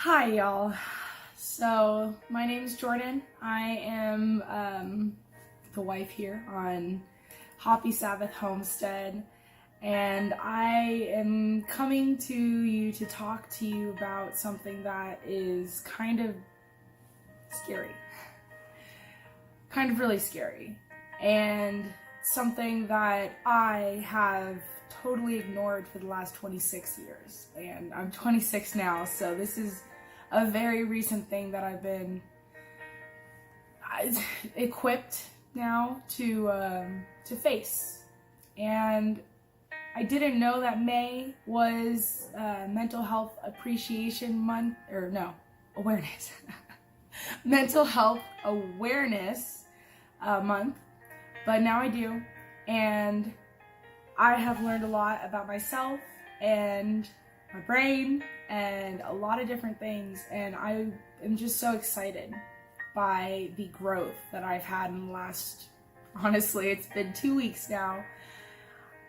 Hi y'all. So my name's Jordan. I am the wife here on HoppySabbathHomestead, and I am coming to you to talk to you about something that is kind of scary. Kind of really scary. And something that I have totally ignored for the last 26 years. And I'm 26 now, so this is a very recent thing that I've been equipped now to face. And I didn't know that May was Mental Health Appreciation Month, or no, awareness. Mental Health Awareness Month, but now I do, and I have learned a lot about myself and my brain and a lot of different things, and I am just so excited by the growth that I've had in the last, honestly, it's been 2 weeks now.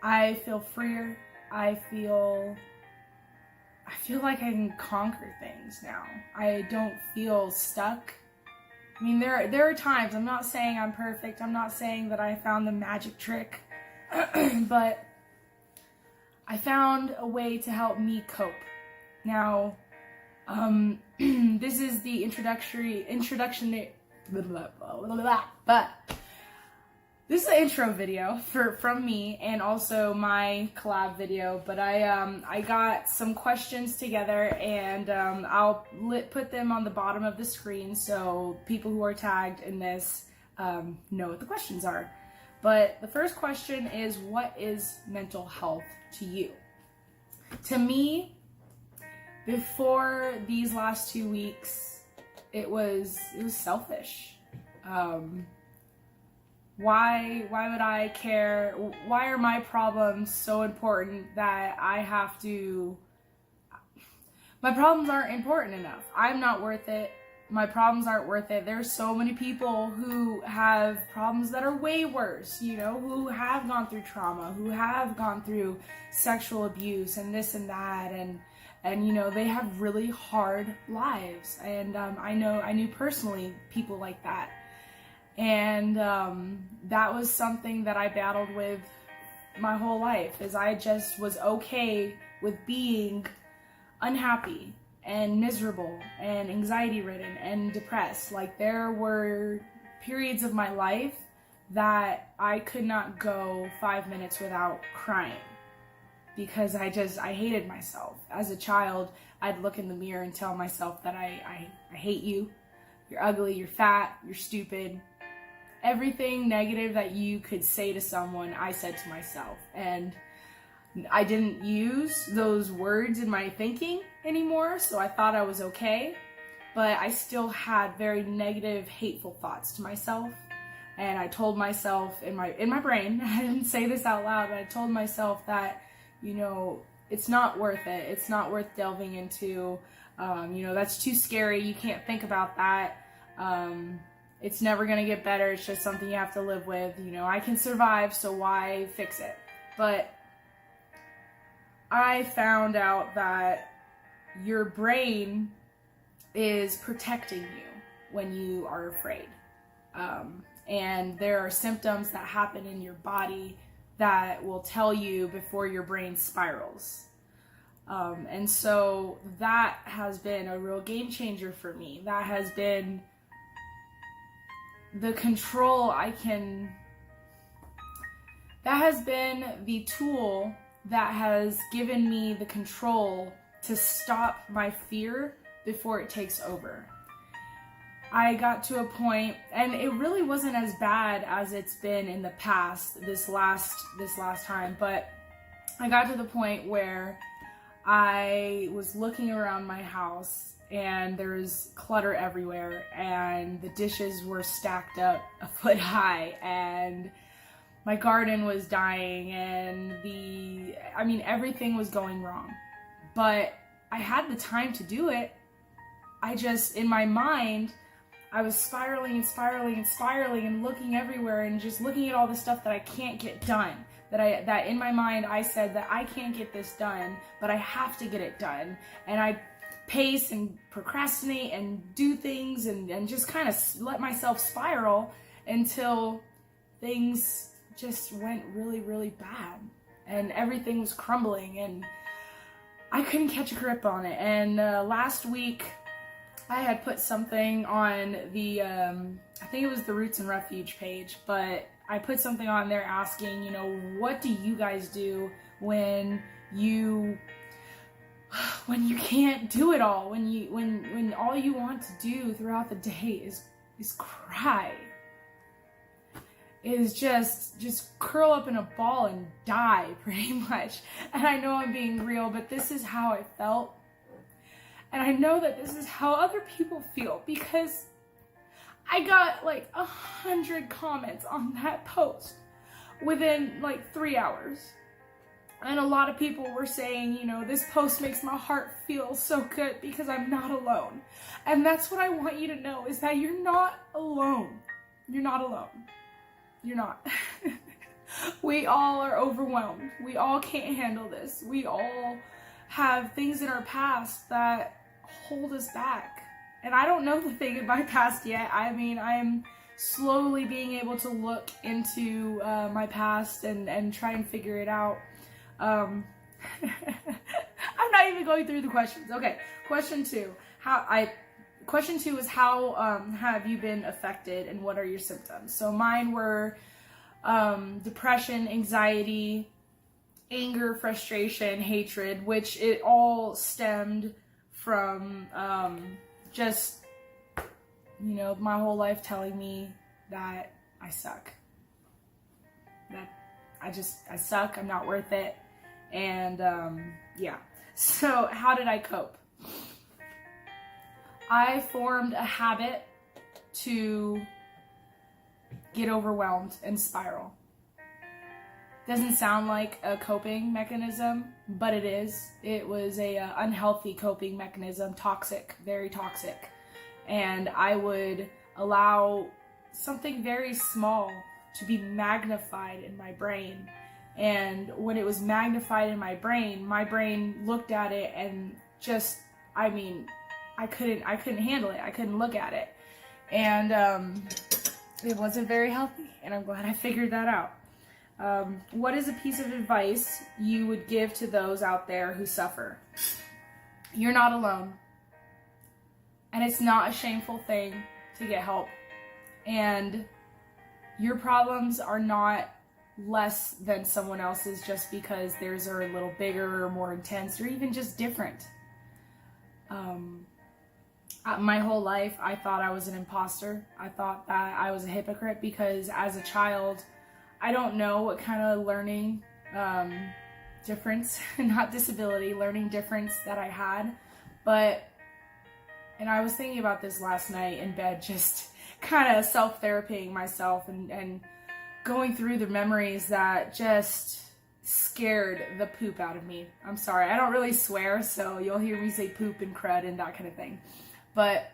I feel freer. I feel like I can conquer things now. I don't feel stuck. I mean, there are times, I'm not saying I'm perfect, I'm not saying that I found the magic trick, but I found a way to help me cope. Now, this is the introduction, but this is the intro video from me, and also my collab video, but I got some questions together, and I'll put them on the bottom of the screen so people who are tagged in this know what the questions are. But the first question is, what is mental health to you? To me, before these last 2 weeks, it was selfish. Why would I care? Why are my problems so important that I have to... My problems aren't important enough. I'm not worth it. My problems aren't worth it. There's so many people who have problems that are way worse, you know, who have gone through trauma, who have gone through sexual abuse and this and that, and you know, they have really hard lives. And I knew personally people like that. And that was something that I battled with my whole life, is I just was okay with being unhappy and miserable and anxiety ridden and depressed. Like, there were periods of my life that I could not go 5 minutes without crying because I hated myself. As a child, I'd look in the mirror and tell myself that I hate you, you're ugly, you're fat, you're stupid. Everything negative that you could say to someone, I said to myself. And I didn't use those words in my thinking anymore, so I thought I was okay. But I still had very negative, hateful thoughts to myself. And I told myself in my brain, I didn't say this out loud, but I told myself that, you know, it's not worth it. It's not worth delving into. You know, that's too scary. You can't think about that. It's never going to get better. It's just something you have to live with. You know, I can survive, so why fix it? But I found out that your brain is protecting you when you are afraid. And there are symptoms that happen in your body that will tell you before your brain spirals. And so that has been a real game changer for me. That has been the control that has been the tool that has given me the control to stop my fear before it takes over. I got to a point, and it really wasn't as bad as it's been in the past, this last time, but I got to the point where I was looking around my house and there's clutter everywhere, and the dishes were stacked up a foot high, and my garden was dying, and everything was going wrong. But I had the time to do it. In my mind, I was spiraling and looking everywhere and just looking at all the stuff that I can't get done. That in my mind I said that I can't get this done, but I have to get it done. And I pace and procrastinate and do things and just kind of let myself spiral until things just went really, really bad and everything was crumbling and I couldn't catch a grip on it. And last week I had put something on the, I think it was the Roots and Refuge page, but I put something on there asking, you know, what do you guys do when you can't do it all, when all you want to do throughout the day is cry, is just curl up in a ball and die, pretty much. And I know I'm being real, but this is how I felt. And I know that this is how other people feel, because I got like 100 comments on that post within like 3 hours. And a lot of people were saying, you know, this post makes my heart feel so good because I'm not alone. And that's what I want you to know, is that you're not alone. You're not alone. You're not. We all are overwhelmed. We all can't handle this. We all have things in our past that hold us back. And I don't know the thing in my past yet. I mean, I'm slowly being able to look into my past and try and figure it out. I'm not even going through the questions. Okay, question two is how have you been affected and what are your symptoms? So mine were depression, anxiety, anger, frustration, hatred, which it all stemmed from just, you know, my whole life telling me that I suck. That I suck, I'm not worth it. And yeah. So how did I cope? I formed a habit to get overwhelmed and spiral. Doesn't sound like a coping mechanism, but it is. It was a unhealthy coping mechanism, toxic, very toxic. And I would allow something very small to be magnified in my brain. And when it was magnified in my brain looked at it and just, I mean, I couldn't handle it. I couldn't look at it. And it wasn't very healthy, and I'm glad I figured that out. What is a piece of advice you would give to those out there who suffer? You're not alone. And it's not a shameful thing to get help. And your problems are not less than someone else's just because theirs are a little bigger or more intense or even just different. My whole life, I thought I was an imposter. I thought that I was a hypocrite because as a child, I don't know what kind of learning difference, not disability, learning difference that I had. And I was thinking about this last night in bed, just kind of self-therapying myself and going through the memories that just scared the poop out of me. I'm sorry, I don't really swear, so you'll hear me say poop and crud and that kind of thing. But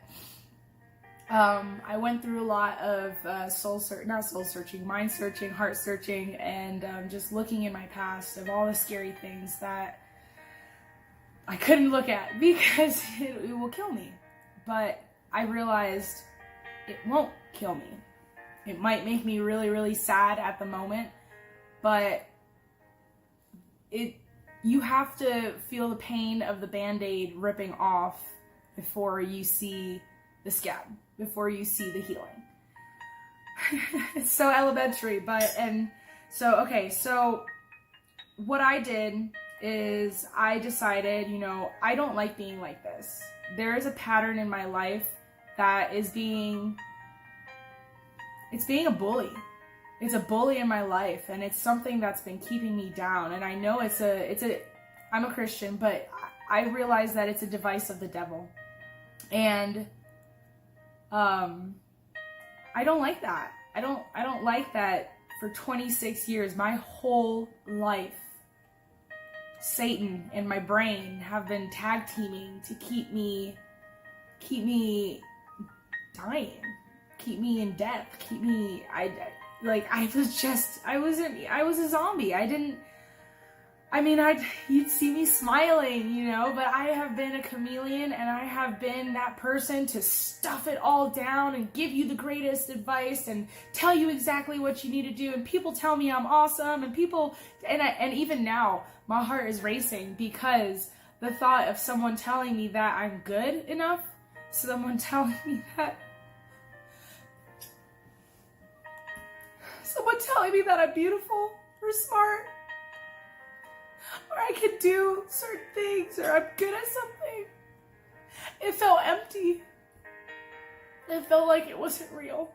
I went through a lot of mind searching, heart searching, and just looking in my past of all the scary things that I couldn't look at because it will kill me. But I realized it won't kill me. It might make me really, really sad at the moment, but you have to feel the pain of the Band-Aid ripping off before you see the scab, before you see the healing. It's so elementary, so what I did is I decided, you know, I don't like being like this. There is a pattern in my life that is being a bully. It's a bully in my life, and it's something that's been keeping me down. And I know I'm a Christian, but I realize that it's a device of the devil. And I don't like that. I don't like that. For 26 years, my whole life, Satan and my brain have been tag teaming to keep me dying, keep me in death, I was a zombie. I mean, you'd see me smiling, you know, but I have been a chameleon, and I have been that person to stuff it all down and give you the greatest advice and tell you exactly what you need to do. And people tell me I'm awesome, and and even now, my heart is racing because the thought of someone telling me that I'm good enough, someone telling me that I'm beautiful or smart, or I could do certain things, or I'm good at something. It felt empty. It felt like it wasn't real.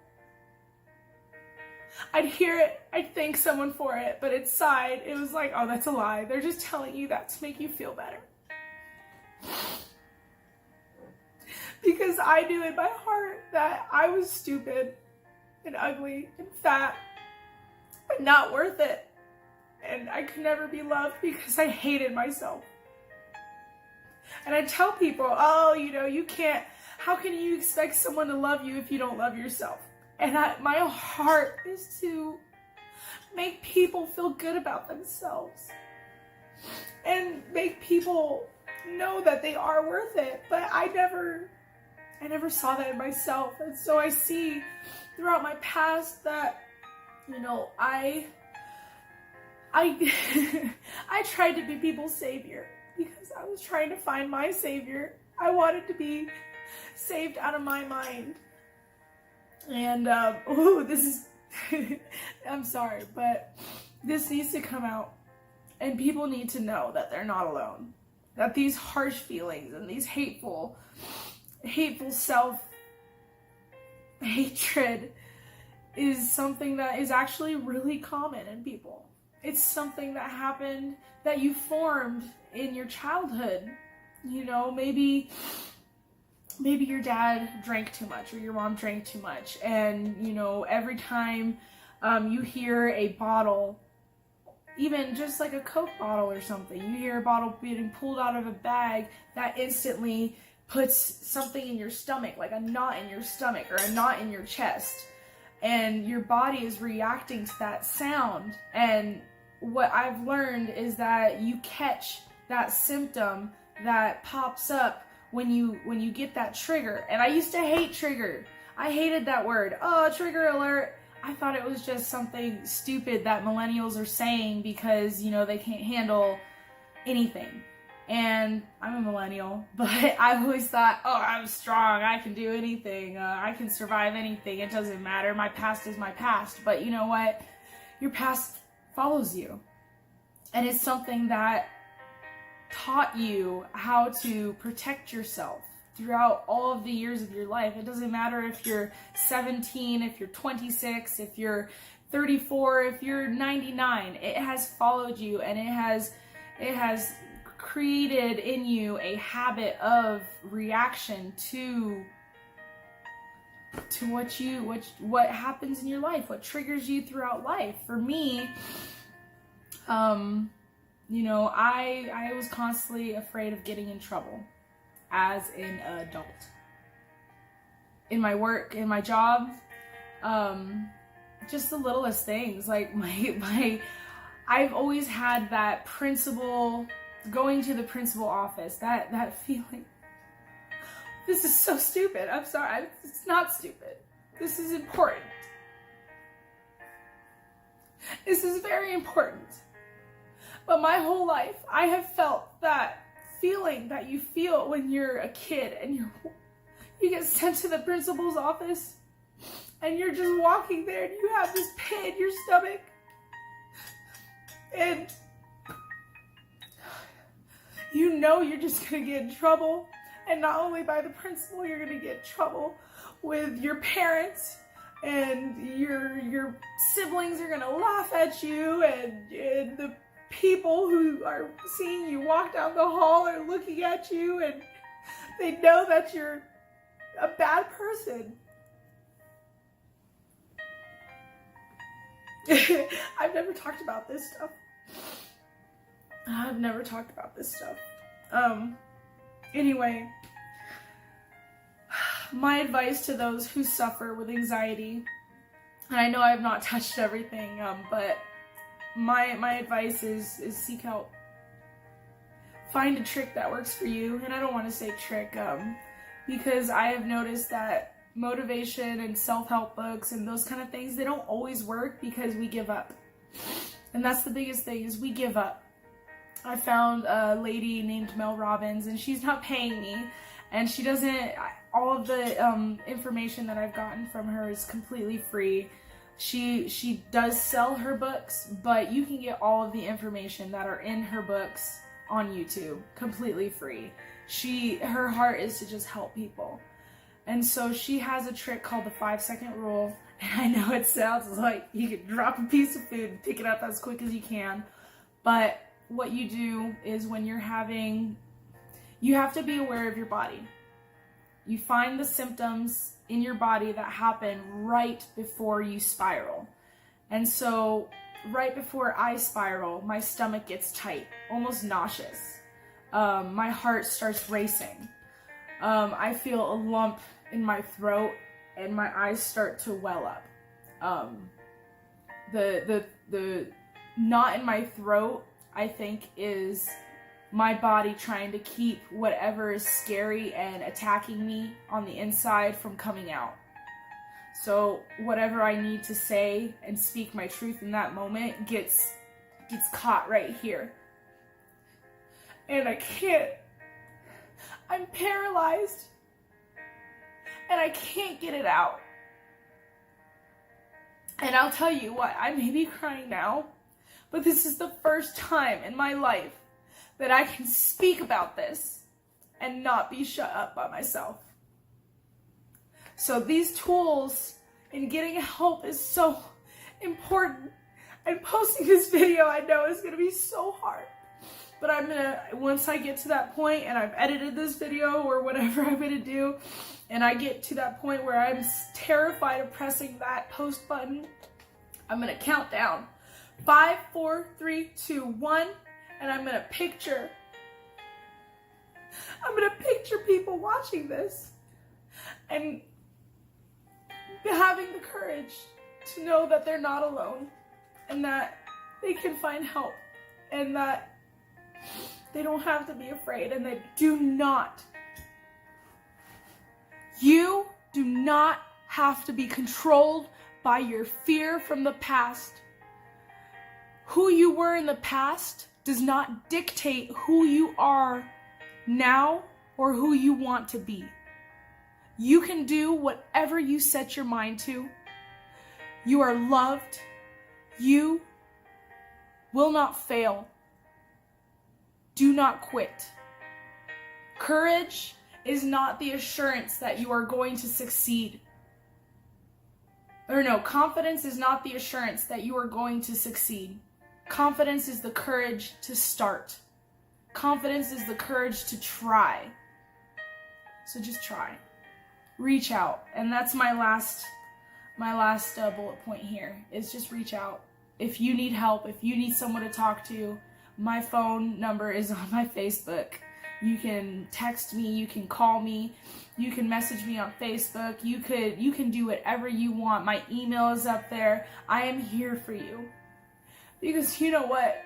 I'd hear it, I'd thank someone for it, but inside it was like, oh, that's a lie. They're just telling you that to make you feel better. Because I knew in my heart that I was stupid and ugly and fat and not worth it. And I could never be loved because I hated myself. And I tell people, oh, you know, how can you expect someone to love you if you don't love yourself? And my heart is to make people feel good about themselves and make people know that they are worth it. But I never saw that in myself. And so I see throughout my past that, you know, I tried to be people's savior because I was trying to find my savior. I wanted to be saved out of my mind. And, this is, I'm sorry, but this needs to come out. And people need to know that they're not alone. That these harsh feelings and these hateful self-hatred is something that is actually really common in people. It's something that happened, that you formed in your childhood. You know, maybe your dad drank too much or your mom drank too much. And, you know, every time you hear a bottle, even just like a Coke bottle or something, you hear a bottle being pulled out of a bag, that instantly puts something in your stomach, like a knot in your stomach or a knot in your chest. And your body is reacting to that sound. And what I've learned is that you catch that symptom that pops up when you get that trigger. And I used to hate trigger. I hated that word. Oh, trigger alert. I thought it was just something stupid that millennials are saying because, you know, they can't handle anything. And I'm a millennial, but I always thought, oh, I'm strong. I can do anything. I can survive anything. It doesn't matter. My past is my past. But you know what? Your past follows you. And it's something that taught you how to protect yourself throughout all of the years of your life. It doesn't matter if you're 17, if you're 26, if you're 34, if you're 99. It has followed you, and it has created in you a habit of reaction to what happens in your life, what triggers you throughout life. For me, you know, I was constantly afraid of getting in trouble as an adult. In my work, in my job, just the littlest things. Like I've always had that principal, going to the principal office, that feeling. This is so stupid. I'm sorry. It's not stupid. This is important. This is very important. But my whole life, I have felt that feeling that you feel when you're a kid and you get sent to the principal's office and you're just walking there and you have this pit in your stomach. And you know you're just going to get in trouble. And not only by the principal, you're going to get in trouble with your parents, and your siblings are going to laugh at you, and the people who are seeing you walk down the hall are looking at you, and they know that you're a bad person. I've never talked about this stuff. Anyway, my advice to those who suffer with anxiety, and I know I have not touched everything, but my advice is seek help. find a trick that works for you. And I don't want to say trick, because I have noticed that motivation and self-help books and those kind of things, they don't always work because we give up. And that's the biggest thing, is we give up. I found a lady named Mel Robbins, and she's not paying me, and she doesn't, all of the information that I've gotten from her is completely free. She does sell her books, but you can get all of the information that are in her books on YouTube completely free. Her heart is to just help people. And so she has a trick called the 5-second rule. And I know it sounds like you can drop a piece of food and pick it up as quick as you can. But what you do is when you're you have to be aware of your body. You find the symptoms in your body that happen right before you spiral. And so right before I spiral, my stomach gets tight, almost nauseous. My heart starts racing. I feel a lump in my throat and my eyes start to well up. The knot in my throat, I think, is my body trying to keep whatever is scary and attacking me on the inside from coming out. So whatever I need to say and speak my truth in that moment gets caught right here. And I can't. I'm paralyzed. And I can't get it out. And I'll tell you what, I may be crying now, but this is the first time in my life that I can speak about this and not be shut up by myself. So these tools in getting help is so important. And posting this video, I know, is going to be so hard. But once I get to that point and I've edited this video or whatever I'm going to do, and I get to that point where I'm terrified of pressing that post button, I'm going to count down. 5, 4, 3, 2, 1, and I'm going to picture people watching this and having the courage to know that they're not alone and that they can find help and that they don't have to be afraid, and they you do not have to be controlled by your fear from the past. Who you were in the past does not dictate who you are now or who you want to be. You can do whatever you set your mind to. You are loved. You will not fail. Do not quit. Courage is not the assurance that you are going to succeed. Confidence is not the assurance that you are going to succeed. Confidence is the courage to start. Confidence is the courage to try. So just try. Reach out. And that's my last bullet point here, is just reach out. If you need help, if you need someone to talk to, my phone number is on my Facebook. You can text me, you can call me, you can message me on Facebook, you can do whatever you want. My email is up there. I am here for you. Because you know what?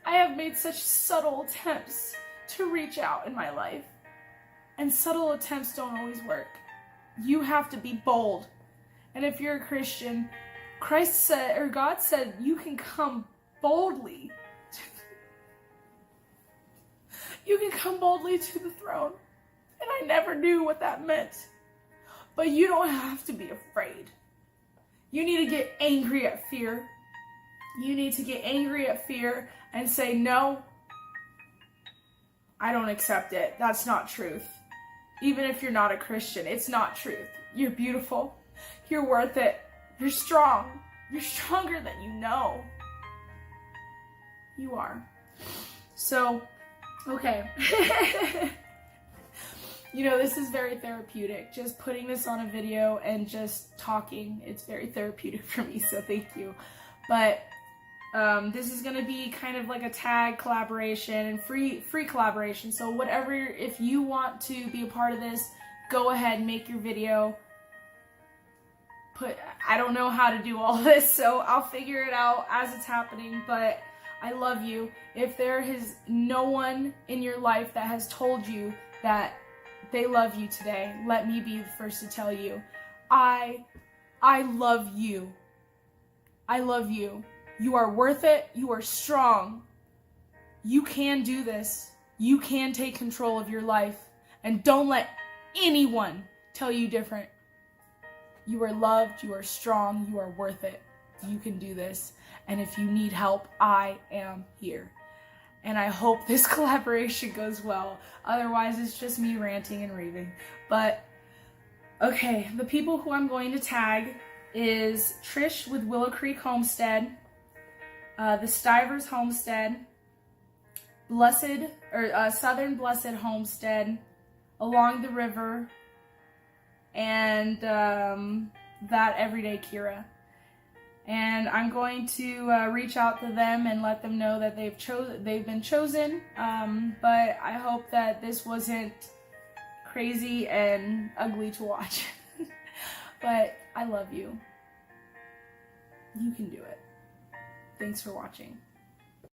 I have made such subtle attempts to reach out in my life. And subtle attempts don't always work. You have to be bold. And if you're a Christian, God said you can come boldly. You can come boldly to the throne. And I never knew what that meant. But you don't have to be afraid. You need to get angry at fear. You need to get angry at fear and say, no, I don't accept it. That's not truth. Even if you're not a Christian, it's not truth. You're beautiful. You're worth it. You're strong. You're stronger than you know. You are. So, okay. This is very therapeutic. Just putting this on a video and just talking, it's very therapeutic for me, so thank you. But this is going to be kind of like a tag collaboration and free collaboration. So whatever, if you want to be a part of this, go ahead and make your video. I don't know how to do all this, so I'll figure it out as it's happening, but I love you. If there is no one in your life that has told you that they love you today, let me be the first to tell you, I love you. I love you. You are worth it. You are strong. You can do this. You can take control of your life. And don't let anyone tell you different. You are loved. You are strong. You are worth it. You can do this. And if you need help, I am here. And I hope this collaboration goes well. Otherwise, it's just me ranting and raving. But, okay, the people who I'm going to tag is Trish with Willow Creek Homestead, the Stivers Homestead, Southern Blessed Homestead, Along the River, and that Everyday Kira. And I'm going to reach out to them and let them know that they've been chosen. But I hope that this wasn't crazy and ugly to watch. But I love you. You can do it. Thanks for watching.